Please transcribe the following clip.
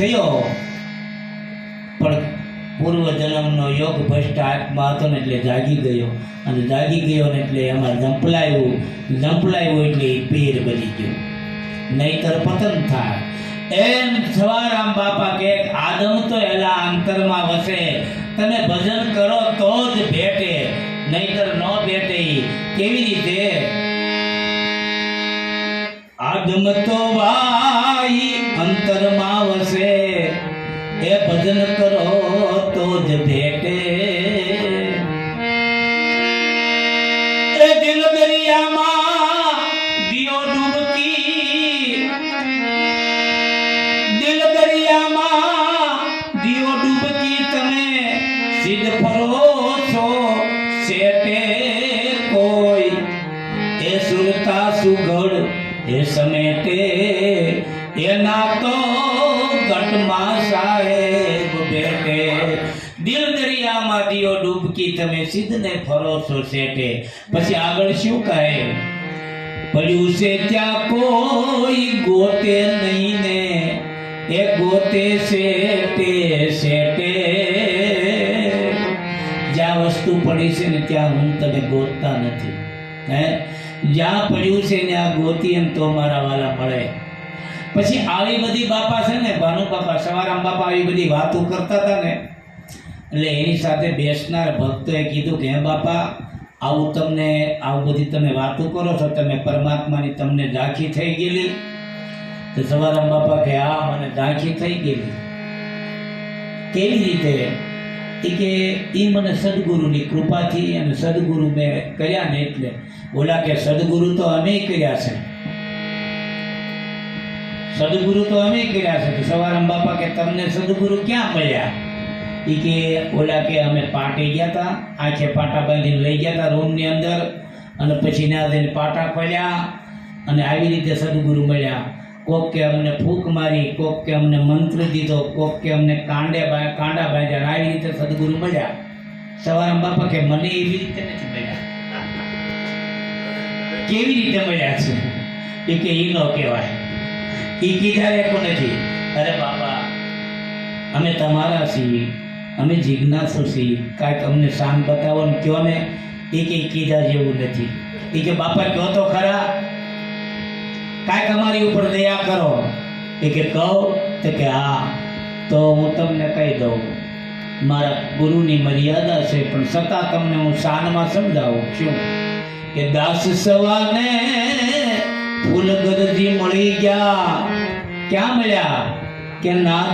થયો, પણ પૂર્વ જન્મનો યોગ ભ્રષ્ટ આત્મા હતો ને એટલે જાગી ગયો, અને જાગી ગયો ને એટલે એમાં ઝંપલાયું એટલે એ પીર બની ગયો, નહીતર પતન થાય. એમ સવારામ બાપા કે આદમ તો એલા અંતરમાં વસે, તમે ભજન કરો તો જ ભેટે, નહીતર ન ભેટે. કેવી રીતે? આદમ તો ભાઈ અંતરમાં વસે, એ ભજન કરો તો જ ભેટે. એ દિલ દરિયામાં દિયો ડૂબકી, દિલ દરિયામાં દિયો ડૂબકી, તમે સિદ્ધ ફરો છો શેટે કોઈ. એ સુરતા સુગડ એ સમેટે, એના તો ઘટમાં સાહેબ બેઠે. દિલ દરિયામાં દિયો ડૂબકી, તમે સિદ્ધને ફરો છો શેટે. પછી આગળ શું કહે? પડ્યું છે ત્યાં કોઈ ગોતે નહીં ને, એ ગોતે શેટે શેટે. જ્યાં વસ્તુ પડી છે ને ત્યાં હું તને ગોતતા નથી. હે, જ્યાં પડ્યું છે ને આ ગોતી એમ તો મારા વાલા મળે. પછી આવી બધી બાપા છે ને, ભાનુ બાપા, સવારામ બાપા આવી બધી વાતો કરતા હતા ને, એટલે એની સાથે બેસનાર ભક્તોએ કીધું કે હે બાપા, આવું બધી તમે વાતો કરો છો, તમે પરમાત્માની તમને ઝાંખી થઈ ગયેલી? તો સવારામ બાપા કે હા, મને ઝાંખી થઈ ગયેલી. કેવી રીતે? કે એ મને સદગુરુની કૃપાથી અને સદગુરુ મેં કર્યા ને એટલે. બોલા કે સદગુરુ તો અમે કર્યા છે, સદગુરુ તો અમે કર્યા છે. તો સવારામ બાપા કે તમને સદગુરુ ક્યાં મળ્યા? એ કે ઓલા કે અમે પાટે ગયા હતા, આંખે પાટા બાંધીને લઈ ગયા હતા રૂમની અંદર, અને પછી ના જઈને પાટા ખોલ્યા, અને આવી રીતે સદગુરુ મળ્યા. કોક કે અમને ફૂંક મારી, કોક કે અમને મંત્ર દીધો, કોક કે અમને કાંડા બાંધ્યા, આવી રીતે સદગુરુ મળ્યા. સવારામ બાપા કે મને એવી રીતે નથી મળ્યા. કેવી રીતે મળ્યા છે? એ કે ઈ ન કહેવાય, ઈ કીધા રેકો નથી. અરે બાપા, અમે તમારા છીએ, અમે જિજ્ઞાસુ છીએ, કાંઈક અમને શાન બતાવો ને કયો ને. એ કે કીધા જેવું નથી. એ કે બાપા કહો તો ખરા, કાંઈક અમારી ઉપર દયા કરો. એ કે કહો? તો કે હા, તો હું તમને કહી દઉં. મારા ગુરુની મર્યાદા છે, પણ છતાં તમને હું શાનમાં સમજાવું. શું? કે દાસ સવાને ફૂલ ગરજી મળી ગયા. ક્યાં મળ્યા? કે ના